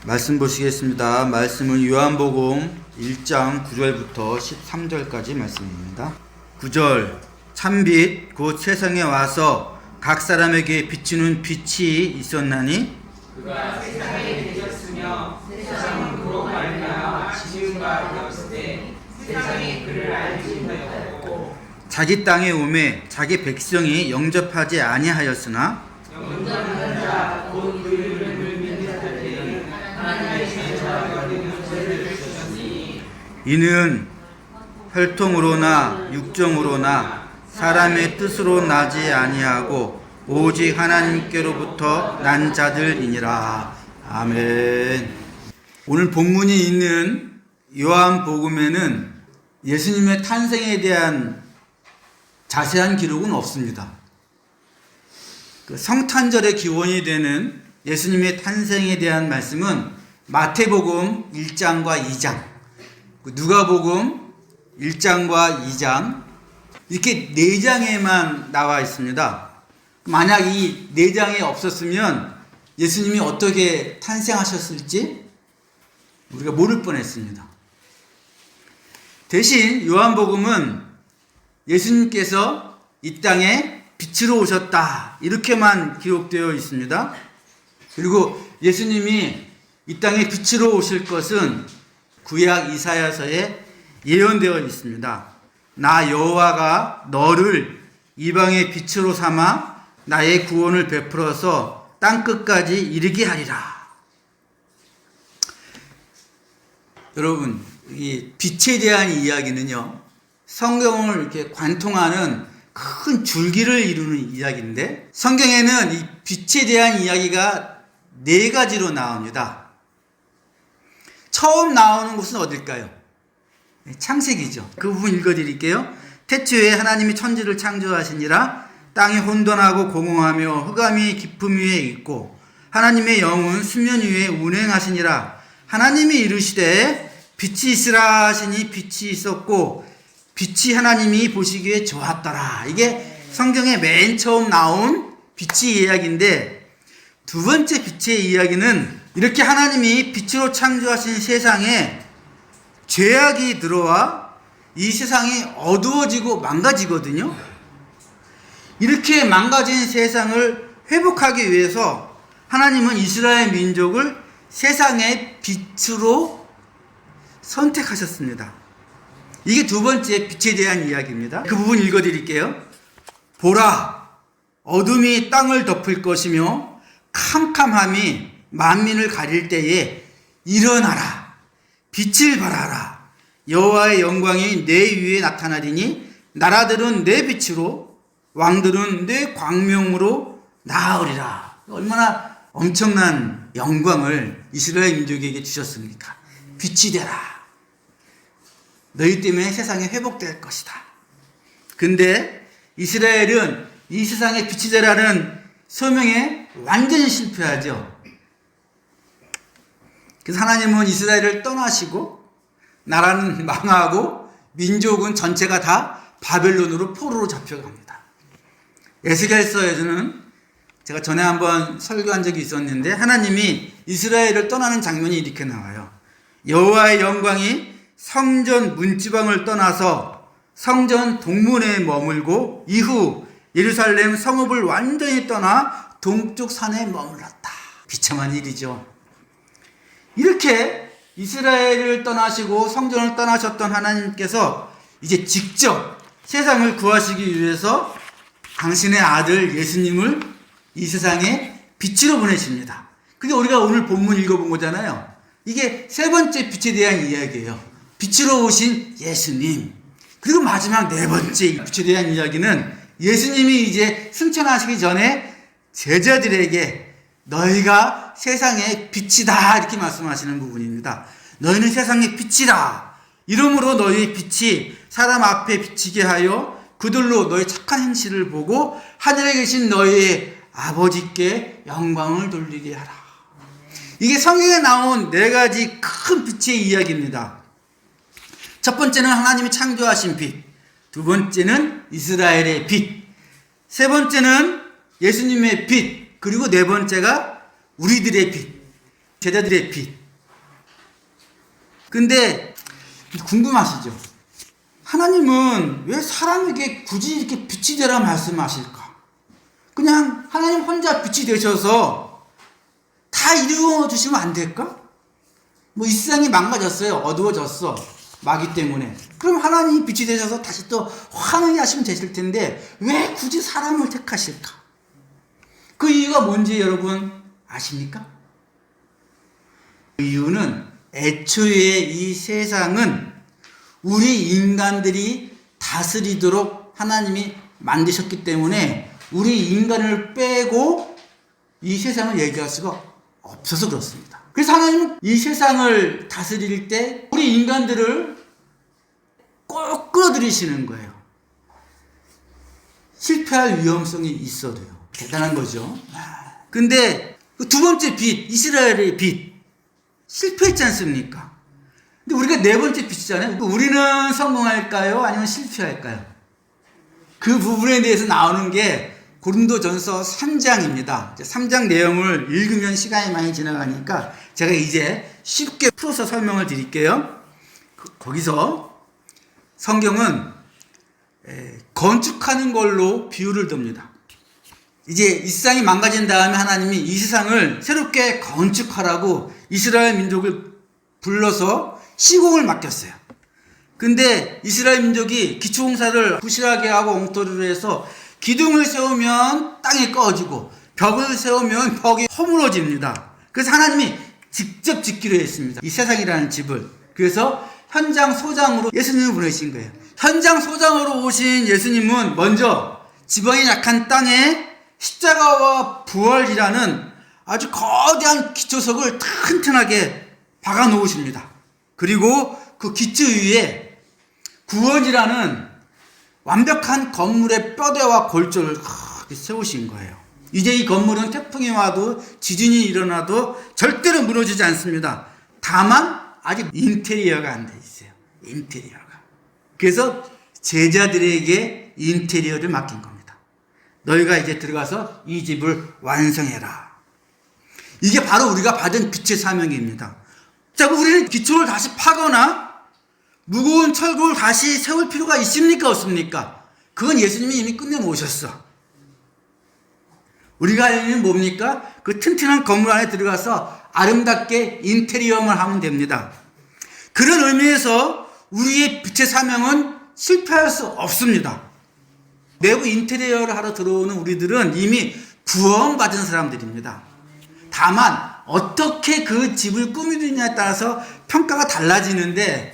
말씀 보시겠습니다. 말씀은 요한복음 1장 9절부터 13절까지 말씀입니다. 9절 참빛 곧 세상에 와서 각 사람에게 비추는 빛이 있었나니 그가 세상에 계셨으며 세상은 그로 말미암아 지은 바 되었을 때 세상이 그를 알지 못하였고 자기 땅에 오매 자기 백성이 영접하지 아니하였으나 영접하는 자곧 그 이름을 믿는 자들에게는 하나님의 자녀가 되는 것을 주셨으니 이는 혈통으로나 육정으로나 사람의 뜻으로 나지 아니하고 오직 하나님께로부터 난 자들이니라. 아멘. 오늘 본문이 있는 요한복음에는 예수님의 탄생에 대한 자세한 기록은 없습니다. 그 성탄절의 기원이 되는 예수님의 탄생에 대한 말씀은 마태복음 1장과 2장, 누가복음 1장과 2장 이렇게 4장에만 나와 있습니다. 만약 이 4장에 없었으면 예수님이 어떻게 탄생하셨을지 우리가 모를 뻔했습니다. 대신 요한복음은 예수님께서 이 땅에 빛으로 오셨다 이렇게만 기록되어 있습니다. 그리고 예수님이 이 땅에 빛으로 오실 것은 구약 이사야서에 예언되어 있습니다. 나 여호와가 너를 이방의 빛으로 삼아 나의 구원을 베풀어서 땅끝까지 이르게 하리라. 여러분, 이 빛에 대한 이야기는요, 성경을 이렇게 관통하는 큰 줄기를 이루는 이야기인데, 성경에는 이 빛에 대한 이야기가 4가지로 나옵니다. 처음 나오는 곳은 어딜까요? 창세기죠. 그 부분 읽어드릴게요. 태초에 하나님이 천지를 창조하시니라. 땅이 혼돈하고 공허하며 흑암이 깊음 위에 있고 하나님의 영은 수면 위에 운행하시니라. 하나님이 이르시되 빛이 있으라 하시니 빛이 있었고 빛이 하나님이 보시기에 좋았더라. 이게 성경에 맨 처음 나온 빛의 이야기인데, 두 번째 빛의 이야기는 이렇게 하나님이 빛으로 창조하신 세상에 죄악이 들어와 이 세상이 어두워지고 망가지거든요. 이렇게 망가진 세상을 회복하기 위해서 하나님은 이스라엘 민족을 세상의 빛으로 선택하셨습니다. 이게 두 번째 빛에 대한 이야기입니다. 그 부분 읽어드릴게요. 보라, 어둠이 땅을 덮을 것이며 캄캄함이 만민을 가릴 때에 일어나라, 빛을 발하라. 여호와의 영광이 내 위에 나타나리니 나라들은 내 빛으로 왕들은 내 광명으로 나으리라. 얼마나 엄청난 영광을 이스라엘 민족에게 주셨습니까? 빛이 되라. 너희 때문에 세상이 회복될 것이다. 근데 이스라엘은 이 세상에 빛이 되라는 소명에 완전히 실패하죠. 그래서 하나님은 이스라엘을 떠나시고 나라는 망하고 민족은 전체가 다 바벨론으로 포로로 잡혀갑니다. 에스겔서에서는 제가 전에 한번 설교한 적이 있었는데 하나님이 이스라엘을 떠나는 장면이 이렇게 나와요. 여호와의 영광이 성전 문지방을 떠나서 성전 동문에 머물고 이후 예루살렘 성읍을 완전히 떠나 동쪽 산에 머물렀다. 비참한 일이죠. 이렇게 이스라엘을 떠나시고 성전을 떠나셨던 하나님께서 이제 직접 세상을 구하시기 위해서 당신의 아들 예수님을 이 세상에 빛으로 보내십니다. 그게 우리가 오늘 본문 읽어본 거잖아요. 이게 세 번째 빛에 대한 이야기예요. 빛으로 오신 예수님. 그리고 마지막 4번째 빛에 대한 이야기는 예수님이 이제 승천하시기 전에 제자들에게 너희가 세상의 빛이다 이렇게 말씀하시는 부분입니다. 너희는 세상의 빛이다. 이러므로 너희의 빛이 사람 앞에 비치게 하여 그들로 너희 착한 행실을 보고 하늘에 계신 너희의 아버지께 영광을 돌리게 하라. 이게 성경에 나온 4가지 큰 빛의 이야기입니다. 첫 번째는 하나님이 창조하신 빛, 두 번째는 이스라엘의 빛, 세 번째는 예수님의 빛, 그리고 네 번째가 우리들의 빛. 제자들의 빛. 근데 궁금하시죠? 하나님은 왜 사람에게 굳이 이렇게 빛이 되라 말씀하실까? 그냥 하나님 혼자 빛이 되셔서 다 이루어 주시면 안 될까? 뭐 이 세상이 망가졌어요. 어두워졌어. 마귀 때문에. 그럼 하나님이 빛이 되셔서 다시 또 환하게 하시면 되실 텐데 왜 굳이 사람을 택하실까? 그 이유가 뭔지 여러분 아십니까? 그 이유는 애초에 이 세상은 우리 인간들이 다스리도록 하나님이 만드셨기 때문에 우리 인간을 빼고 이 세상을 얘기할 수가 없어서 그렇습니다. 그래서 하나님은 이 세상을 다스릴 때 우리 인간들을 꼭 끌어들이시는 거예요. 실패할 위험성이 있어도요. 대단한 거죠. 근데 그 두 번째 빛, 이스라엘의 빛, 실패했지 않습니까? 근데 우리가 네 번째 빛이잖아요. 우리는 성공할까요? 아니면 실패할까요? 그 부분에 대해서 나오는 게 고린도전서 3장입니다. 3장 내용을 읽으면 시간이 많이 지나가니까 제가 이제 쉽게 풀어서 설명을 드릴게요. 거기서 성경은 건축하는 걸로 비유를 듭니다. 이제 이 세상이 망가진 다음에 하나님이 이 세상을 새롭게 건축하라고 이스라엘 민족을 불러서 시공을 맡겼어요. 근데 이스라엘 민족이 기초공사를 부실하게 하고 엉터리로 해서 기둥을 세우면 땅이 꺼지고 벽을 세우면 벽이 허물어집니다. 그래서 하나님이 직접 짓기로 했습니다. 이 세상이라는 집을. 그래서 현장 소장으로 예수님을 보내신 거예요. 현장 소장으로 오신 예수님은 먼저 지방이 약한 땅에 십자가와 부활이라는 아주 거대한 기초석을 튼튼하게 박아 놓으십니다. 그리고 그 기초 위에 구원이라는 완벽한 건물의 뼈대와 골조를 세우신 거예요. 이제 이 건물은 태풍이 와도 지진이 일어나도 절대로 무너지지 않습니다. 다만 아직 인테리어가 안 돼 있어요. 인테리어가. 그래서 제자들에게 인테리어를 맡긴 겁니다. 너희가 이제 들어가서 이 집을 완성해라. 이게 바로 우리가 받은 빛의 사명입니다. 자, 우리는 기초를 다시 파거나 무거운 철골을 다시 세울 필요가 있습니까? 없습니까? 그건 예수님이 이미 끝내놓으셨어. 우리가 할 일은 뭡니까? 그 튼튼한 건물 안에 들어가서 아름답게 인테리어만 하면 됩니다. 그런 의미에서 우리의 빛의 사명은 실패할 수 없습니다. 내부 인테리어를 하러 들어오는 우리들은 이미 구원받은 사람들입니다. 다만 어떻게 그 집을 꾸미느냐에 따라서 평가가 달라지는데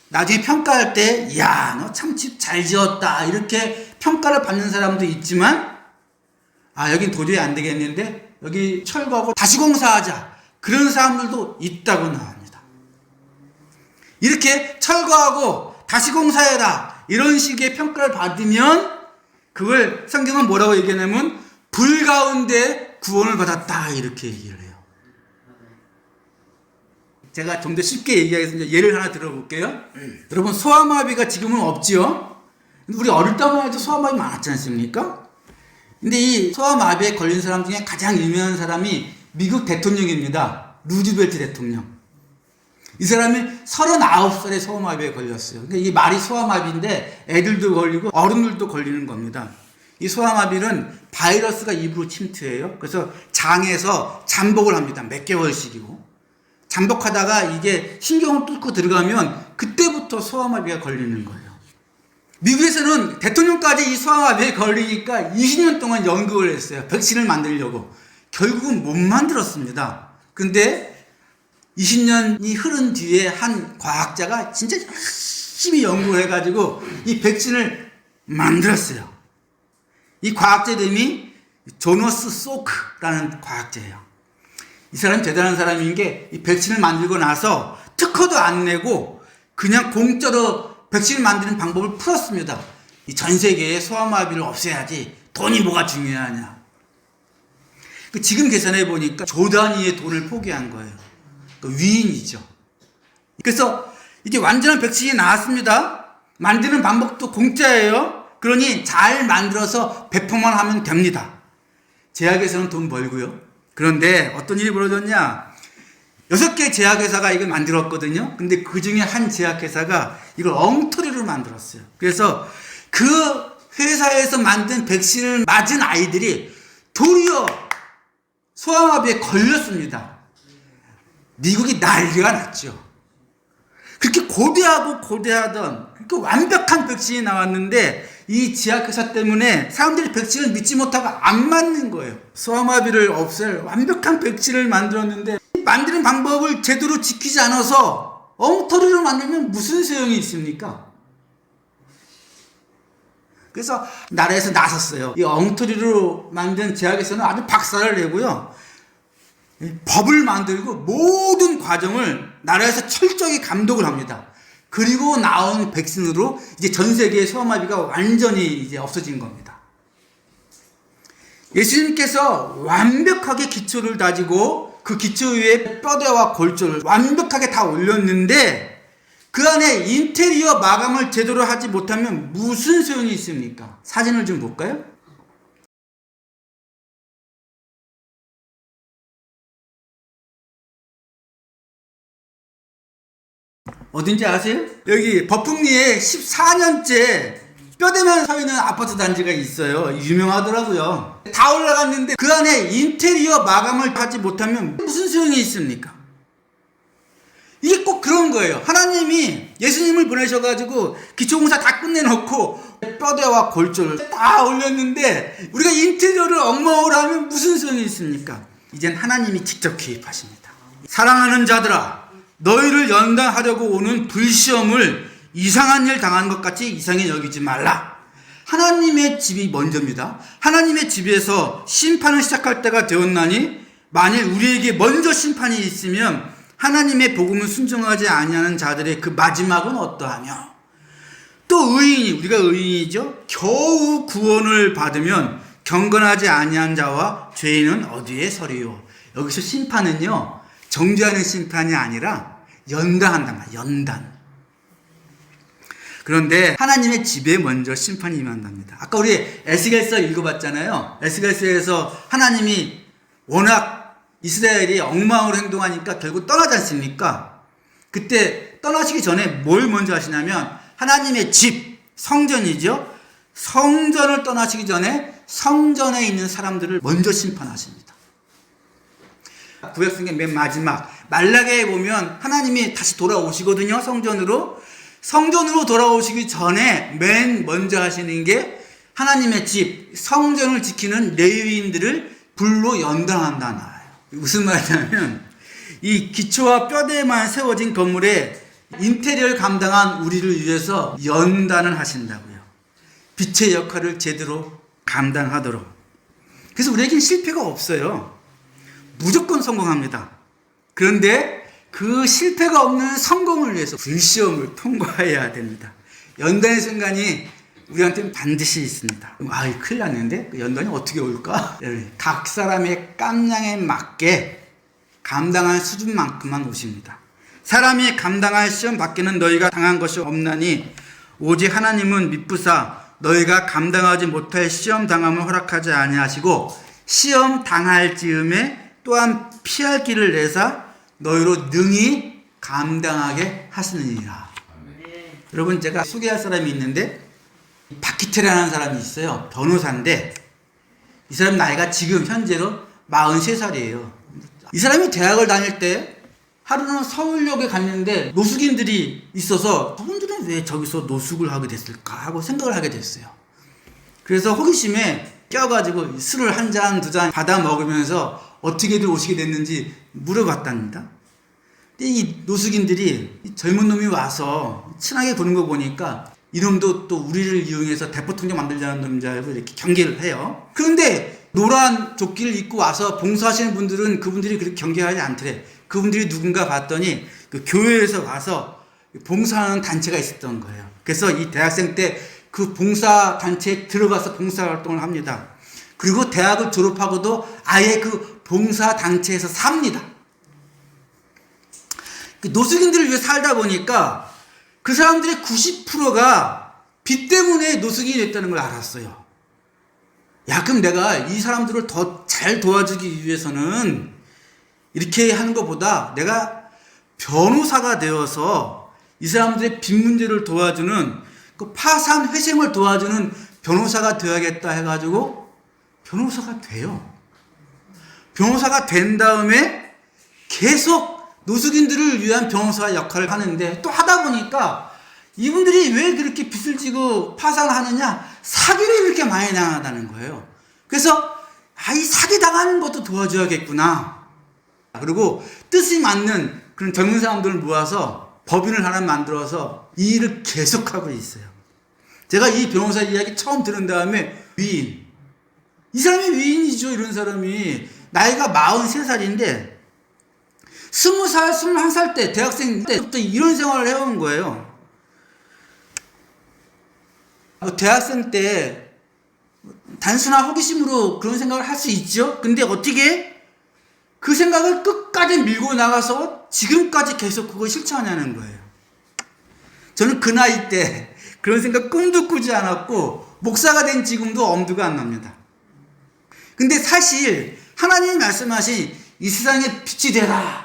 나중에 평가할 때 야, 너 참 집 잘 지었다 이렇게 평가를 받는 사람도 있지만 여긴 도저히 안 되겠는데 여기 철거하고 다시 공사하자 그런 사람들도 있다고 나옵니다. 이렇게 철거하고 다시 공사해라 이런 식의 평가를 받으면 그걸 성경은 뭐라고 얘기하냐면 불 가운데 구원을 받았다 이렇게 얘기를 해요. 제가 좀 더 쉽게 얘기해서 이제 예를 하나 들어볼게요. 여러분 소아마비가 지금은 없지요. 우리 어릴 때만 해도 소아마비 많았지 않습니까? 근데 이 소아마비에 걸린 사람 중에 가장 유명한 사람이 미국 대통령입니다. 루즈벨트 대통령. 이 사람이 39살에 소아마비에 걸렸어요. 그러니까 이게 말이 소아마비인데 애들도 걸리고 어른들도 걸리는 겁니다. 이 소아마비는 바이러스가 입으로 침투해요. 그래서 장에서 잠복을 합니다. 몇 개월씩이고. 잠복하다가 이게 신경을 뚫고 들어가면 그때부터 소아마비가 걸리는 거예요. 미국에서는 대통령까지 이 소아마비에 걸리니까 20년 동안 연구를 했어요. 백신을 만들려고. 결국은 못 만들었습니다. 근데 20년이 흐른 뒤에 한 과학자가 진짜 열심히 연구를 해가지고 이 백신을 만들었어요. 이 과학자 이름이 조너스 소크라는 과학자예요. 이 사람이 대단한 사람인 게 이 백신을 만들고 나서 특허도 안 내고 그냥 공짜로 백신을 만드는 방법을 풀었습니다. 이 전 세계에 소아마비를 없애야지 돈이 뭐가 중요하냐. 지금 계산해 보니까 조 단위의 돈을 포기한 거예요. 위인이죠. 그래서 이게 완전한 백신이 나왔습니다. 만드는 방법도 공짜예요. 그러니 잘 만들어서 배포만 하면 됩니다. 제약에서는 돈 벌고요. 그런데 어떤 일이 벌어졌냐? 6개 제약회사가 이걸 만들었거든요. 근데 그 중에 한 제약회사가 이걸 엉터리로 만들었어요. 그래서 그 회사에서 만든 백신을 맞은 아이들이 도리어 소아마비에 걸렸습니다. 미국이 난리가 났죠. 그렇게 고대하던 그렇게 완벽한 백신이 나왔는데 이 제약회사 때문에 사람들이 백신을 믿지 못하고 안 맞는 거예요. 소아마비를 없앨 완벽한 백신을 만들었는데 만드는 방법을 제대로 지키지 않아서 엉터리로 만들면 무슨 소용이 있습니까? 그래서 나라에서 나섰어요. 이 엉터리로 만든 제약에서는 아주 박살을 내고요. 법을 만들고 모든 과정을 나라에서 철저히 감독을 합니다. 그리고 나온 백신으로 이제 전 세계의 소아마비가 완전히 이제 없어진 겁니다. 예수님께서 완벽하게 기초를 다지고 그 기초 위에 뼈대와 골조를 완벽하게 다 올렸는데 그 안에 인테리어 마감을 제대로 하지 못하면 무슨 소용이 있습니까? 사진을 좀 볼까요? 어딘지 아세요? 여기 버풍리에 14년째 뼈대만 서 있는 아파트 단지가 있어요. 유명하더라고요. 다 올라갔는데 그 안에 인테리어 마감을 하지 못하면 무슨 소용이 있습니까? 이게 꼭 그런 거예요. 하나님이 예수님을 보내셔가지고 기초공사 다 끝내놓고 뼈대와 골조를 다 올렸는데 우리가 인테리어를 엉망으로 하면 무슨 소용이 있습니까? 이젠 하나님이 직접 개입하십니다. 사랑하는 자들아, 너희를 연단하려고 오는 불시험을 이상한 일 당한 것 같이 이상히 여기지 말라. 하나님의 집이 먼저입니다. 하나님의 집에서 심판을 시작할 때가 되었나니 만일 우리에게 먼저 심판이 있으면 하나님의 복음을 순종하지 아니하는 자들의 그 마지막은 어떠하며, 또 의인이, 우리가 의인이죠, 겨우 구원을 받으면 경건하지 아니한 자와 죄인은 어디에 서리요. 여기서 심판은요 정죄하는 심판이 아니라 연단한단 말이야. 연단. 그런데 하나님의 집에 먼저 심판이 임한답니다. 아까 우리 에스겔서 읽어봤잖아요. 에스겔서에서 하나님이 워낙 이스라엘이 엉망으로 행동하니까 결국 떠나지 않습니까? 그때 떠나시기 전에 뭘 먼저 하시냐면 하나님의 집, 성전이죠. 성전을 떠나시기 전에 성전에 있는 사람들을 먼저 심판하십니다. 구약성경 맨 마지막 말라기에 보면 하나님이 다시 돌아오시거든요. 성전으로 돌아오시기 전에 맨 먼저 하시는 게 하나님의 집, 성전을 지키는 레위인들을 불로 연단한다는 거예요. 무슨 말이냐면 이 기초와 뼈대만 세워진 건물에 인테리어를 감당한 우리를 위해서 연단을 하신다고요. 빛의 역할을 제대로 감당하도록. 그래서 우리에겐 실패가 없어요. 무조건 성공합니다. 그런데 그 실패가 없는 성공을 위해서 불시험을 통과해야 됩니다. 연단의 순간이 우리한테는 반드시 있습니다. 큰일 났는데 그 연단이 어떻게 올까? 각 사람의 깜냥에 맞게 감당할 수준만큼만 오십니다. 사람이 감당할 시험 밖에는 너희가 당한 것이 없나니 오직 하나님은 미쁘사 너희가 감당하지 못할 시험 당함을 허락하지 아니하시고 시험 당할 즈음에 또한 피할 길을 내사 너희로 능히 감당하게 하시느니라. 여러분, 제가 소개할 사람이 있는데 박기태라는 사람이 있어요. 변호사인데 이 사람 나이가 지금 현재로 43살이에요. 이 사람이 대학을 다닐 때 하루는 서울역에 갔는데 노숙인들이 있어서 저분들은 왜 저기서 노숙을 하게 됐을까 하고 생각을 하게 됐어요. 그래서 호기심에 껴가지고 술을 한 잔, 두 잔 받아 먹으면서 어떻게들 오시게 됐는지 물어봤답니다. 근데 이 노숙인들이 젊은 놈이 와서 친하게 구는 거 보니까 이놈도 또 우리를 이용해서 대포통장 만들자는 놈인 줄 알고 이렇게 경계를 해요. 그런데 노란 조끼를 입고 와서 봉사하시는 분들은 그분들이 그렇게 경계하지 않더래. 그분들이 누군가 봤더니 그 교회에서 와서 봉사하는 단체가 있었던 거예요. 그래서 이 대학생 때 그 봉사 단체에 들어가서 봉사 활동을 합니다. 그리고 대학을 졸업하고도 아예 그 봉사 단체에서 삽니다. 노숙인들을 위해 살다 보니까 그 사람들의 90%가 빚 때문에 노숙인이 됐다는 걸 알았어요. 야, 그럼 내가 이 사람들을 더 잘 도와주기 위해서는 이렇게 하는 것보다 내가 변호사가 되어서 이 사람들의 빚 문제를 도와주는 그 파산 회생을 도와주는 변호사가 되어야겠다 해가지고 변호사가 돼요. 변호사가 된 다음에 계속 노숙인들을 위한 변호사 역할을 하는데, 또 하다 보니까 이분들이 왜 그렇게 빚을 지고 파산하느냐, 사기를 이렇게 많이 당하다는 거예요. 그래서 이 사기 당하는 것도 도와줘야겠구나. 그리고 뜻이 맞는 그런 젊은 사람들을 모아서 법인을 하나 만들어서 이 일을 계속하고 있어요. 제가 이 변호사 이야기 처음 들은 다음에 위인, 이 사람이 위인이죠. 이런 사람이 나이가 43살인데 20살, 21살 때, 대학생 때부터 이런 생활을 해온 거예요. 대학생 때 단순한 호기심으로 그런 생각을 할 수 있죠. 근데 어떻게 그 생각을 끝까지 밀고 나가서 지금까지 계속 그걸 실천하냐는 거예요. 저는 그 나이 때 그런 생각 꿈도 꾸지 않았고 목사가 된 지금도 엄두가 안 납니다. 근데 사실 하나님이 말씀하신 이 세상에 빛이 되라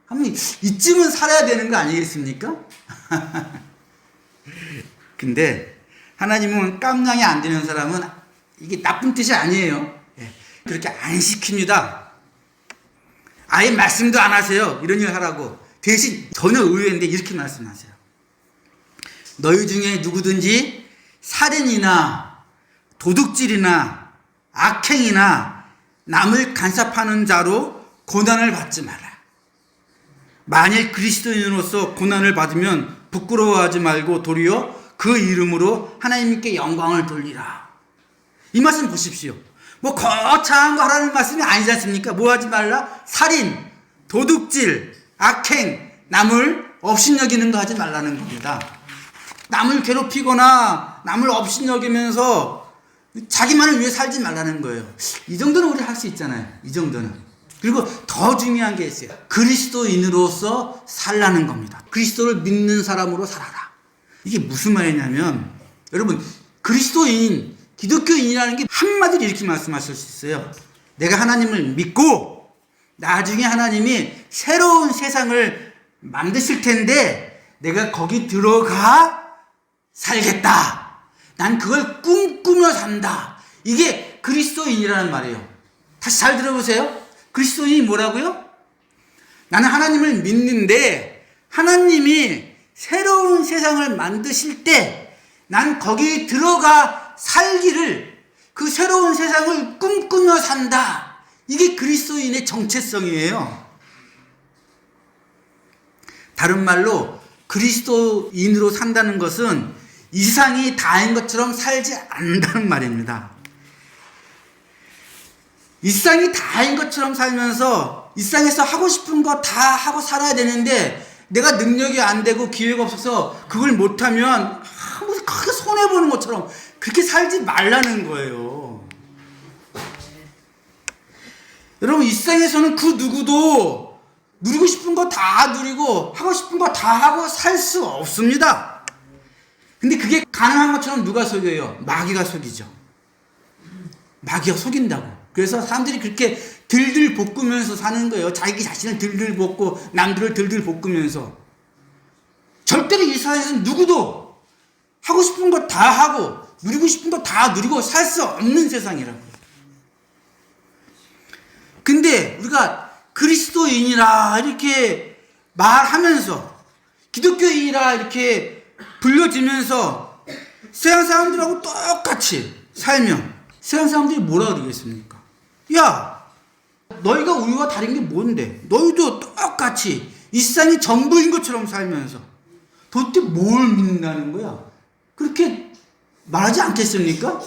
하면 이쯤은 살아야 되는 거 아니겠습니까? 근데 하나님은 깜냥이 안 되는 사람은 이게 나쁜 뜻이 아니에요. 그렇게 안 시킵니다. 아예 말씀도 안 하세요. 이런 일 하라고. 대신 전혀 의외인데 이렇게 말씀하세요. 너희 중에 누구든지 살인이나 도둑질이나 악행이나 남을 간섭하는 자로 고난을 받지 마라. 만일 그리스도인으로서 고난을 받으면 부끄러워하지 말고 도리어 그 이름으로 하나님께 영광을 돌리라. 이 말씀 보십시오. 뭐 거창한 거 하라는 말씀이 아니지 않습니까? 뭐 하지 말라? 살인, 도둑질, 악행, 남을 업신여기는 거 하지 말라는 겁니다. 남을 괴롭히거나 남을 업신여기면서 자기만을 위해 살지 말라는 거예요. 이 정도는 우리 할 수 있잖아요. 이 정도는. 그리고 더 중요한 게 있어요. 그리스도인으로서 살라는 겁니다. 그리스도를 믿는 사람으로 살아라. 이게 무슨 말이냐면, 여러분, 그리스도인, 기독교인이라는 게 한마디로 이렇게 말씀하실 수 있어요. 내가 하나님을 믿고 나중에 하나님이 새로운 세상을 만드실 텐데 내가 거기 들어가 살겠다. 난 그걸 꿈꾸며 산다. 이게 그리스도인이라는 말이에요. 다시 잘 들어보세요. 그리스도인이 뭐라고요? 나는 하나님을 믿는데 하나님이 새로운 세상을 만드실 때 난 거기 들어가 살기를, 그 새로운 세상을 꿈꾸며 산다. 이게 그리스도인의 정체성이에요. 다른 말로 그리스도인으로 산다는 것은 이 세상이 다인 것처럼 살지 않는다는 말입니다. 이 세상이 다인 것처럼 살면서 이 세상에서 하고 싶은 거 다 하고 살아야 되는데 내가 능력이 안 되고 기회가 없어서 그걸 못하면 크게 손해보는 것처럼 그렇게 살지 말라는 거예요. 여러분, 이 세상에서는 그 누구도 누리고 싶은 거 다 누리고 하고 싶은 거 다 하고 살 수 없습니다. 근데 그게 가능한 것처럼 누가 속여요? 마귀가 속이죠. 마귀가 속인다고. 그래서 사람들이 그렇게 들들 볶으면서 사는 거예요. 자기 자신을 들들 볶고 남들을 들들 볶으면서. 절대로 이 세상에서는 누구도 하고 싶은 거 다 하고 누리고 싶은 거 다 누리고 살 수 없는 세상이라고. 근데 우리가 그리스도인이라 이렇게 말하면서 기독교인이라 이렇게 불려지면서 세상 사람들하고 똑같이 살면 세상 사람들이 뭐라 그러겠습니까? 야, 너희가 우리와 다른 게 뭔데? 너희도 똑같이 이 세상이 전부인 것처럼 살면서 도대체 뭘 믿는다는 거야? 그렇게 말하지 않겠습니까?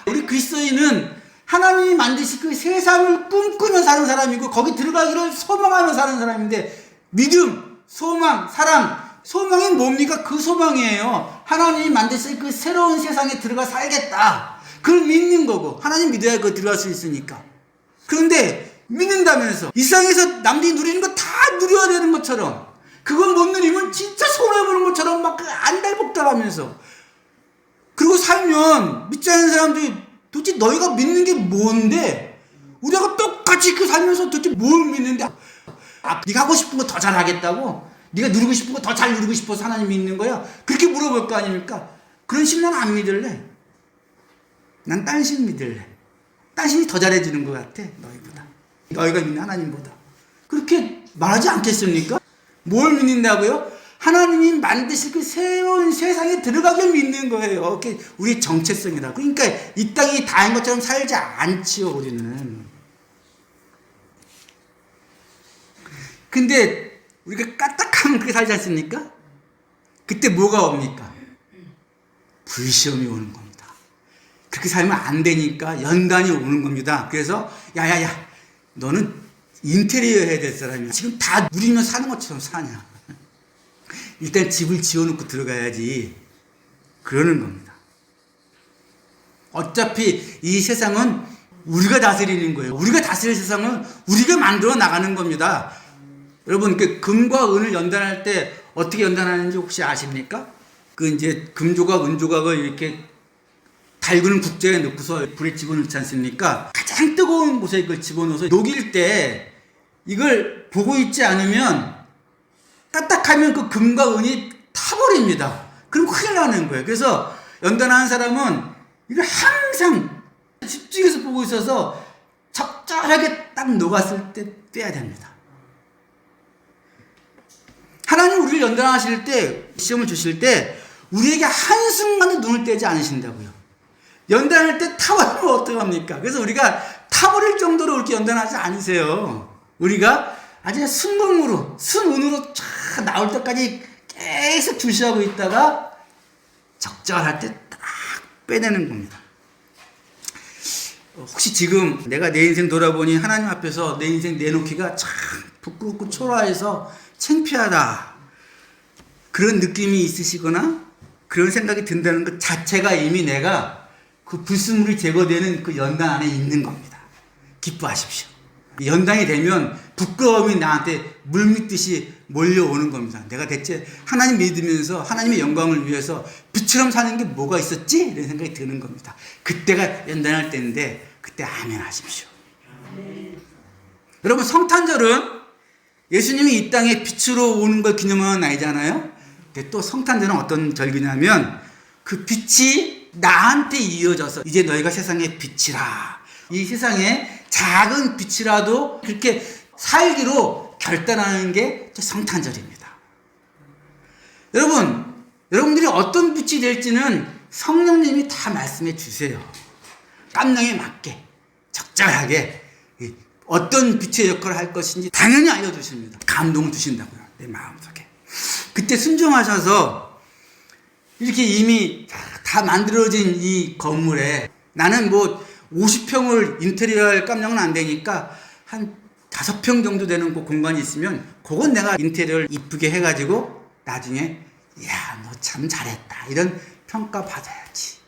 우리 그리스도인은 하나님이 만드신 그 세상을 꿈꾸며 사는 사람이고 거기 들어가기를 소망하며 사는 사람인데, 믿음, 소망, 사랑, 소망이 뭡니까? 그 소망이에요. 하나님이 만드신 그 새로운 세상에 들어가 살겠다. 그걸 믿는 거고, 하나님 믿어야 그 들어갈 수 있으니까. 그런데 믿는다면서 이 세상에서 남들이 누리는 거 다 누려야 되는 것처럼, 그건 못 누리면 진짜 손해보는 것처럼 막 안달복달하면서 그리고 살면 믿지 않는 사람들이 도대체 너희가 믿는 게 뭔데? 우리가 똑같이 그 살면서 도대체 뭘 믿는데? 네가 하고 싶은 거 더 잘하겠다고? 네가 누리고 싶은 거 더 잘 누리고 싶어서 하나님이 있는 거야? 그렇게 물어볼 거 아닙니까? 그런 신 난 안 믿을래. 난 딴 신 믿을래. 딴 신이 더 잘해주는 것 같아, 너희보다. 너희가 믿는 하나님보다. 그렇게 말하지 않겠습니까? 뭘 믿는다고요? 하나님이 만드실 그 새로운 세상에 들어가길 믿는 거예요. 그게 우리의 정체성이라. 그러니까 이 땅이 다인 것처럼 살지 않지요, 우리는. 근데 우리가 까딱하면 그렇게 살지 않습니까? 그때 뭐가 옵니까? 불시험이 오는 겁니다. 그렇게 살면 안 되니까 연단이 오는 겁니다. 그래서 야야야, 너는 인테리어 해야 될 사람이야. 지금 다 누리며 사는 것처럼 사냐. 일단 집을 지어놓고 들어가야지. 그러는 겁니다. 어차피 이 세상은 우리가 다스리는 거예요. 우리가 다스릴 세상은 우리가 만들어 나가는 겁니다. 여러분, 그 금과 은을 연단할 때 어떻게 연단하는지 혹시 아십니까? 그 이제 금조각, 은조각을 이렇게 달구는 국자에 넣고서 불에 집어넣지 않습니까? 가장 뜨거운 곳에 이걸 집어넣어서 녹일 때 이걸 보고 있지 않으면 까딱하면 그 금과 은이 타버립니다. 그럼 큰일 나는 거예요. 그래서 연단하는 사람은 이걸 항상 집중해서 보고 있어서 적절하게 딱 녹았을 때 빼야 됩니다. 하나님 우리를 연단하실 때, 시험을 주실 때 우리에게 한순간도 눈을 떼지 않으신다고요. 연단할 때 타버리면 어떡합니까? 그래서 우리가 타버릴 정도로 그렇게 연단하지 않으세요. 우리가 아주 순금으로, 순은으로 쫙 나올 때까지 계속 주시하고 있다가 적절할 때 딱 빼내는 겁니다. 혹시 지금 내가 내 인생 돌아보니 하나님 앞에서 내 인생 내놓기가 참 부끄럽고 초라해서 창피하다, 그런 느낌이 있으시거나 그런 생각이 든다는 것 자체가 이미 내가 그 불순물이 제거되는 그 연단 안에 있는 겁니다. 기뻐하십시오. 연단이 되면 부끄러움이 나한테 물밀듯이 몰려오는 겁니다. 내가 대체 하나님 믿으면서 하나님의 영광을 위해서 빛처럼 사는 게 뭐가 있었지? 이런 생각이 드는 겁니다. 그때가 연단할 때인데 그때 아멘 하십시오. 여러분, 성탄절은 예수님이 이 땅에 빛으로 오는 걸 기념하는 날이잖아요. 근데 또 성탄절은 어떤 절기냐면 그 빛이 나한테 이어져서 이제 너희가 세상의 빛이라. 이 세상에 작은 빛이라도 그렇게 살기로 결단하는 게 성탄절입니다. 여러분, 여러분들이 어떤 빛이 될지는 성령님이 다 말씀해 주세요. 깜냥에 맞게, 적절하게 어떤 빛의 역할을 할 것인지 당연히 알려주십니다. 감동을 주신다고요, 내 마음속에. 그때 순종하셔서 이렇게 이미 다 만들어진 이 건물에 나는 뭐 50평을 인테리어할 깜냥은 안 되니까 한 5평 정도 되는 그 공간이 있으면 그건 내가 인테리어를 이쁘게 해가지고 나중에 야, 너 참 잘했다 이런 평가 받아야지.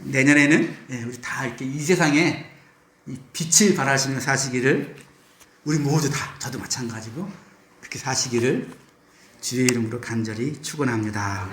내년에는 우리 다 이렇게 이 세상에 이 빛을 발하시며 사시기를, 우리 모두 다, 저도 마찬가지고 그렇게 사시기를 주의 이름으로 간절히 축원합니다.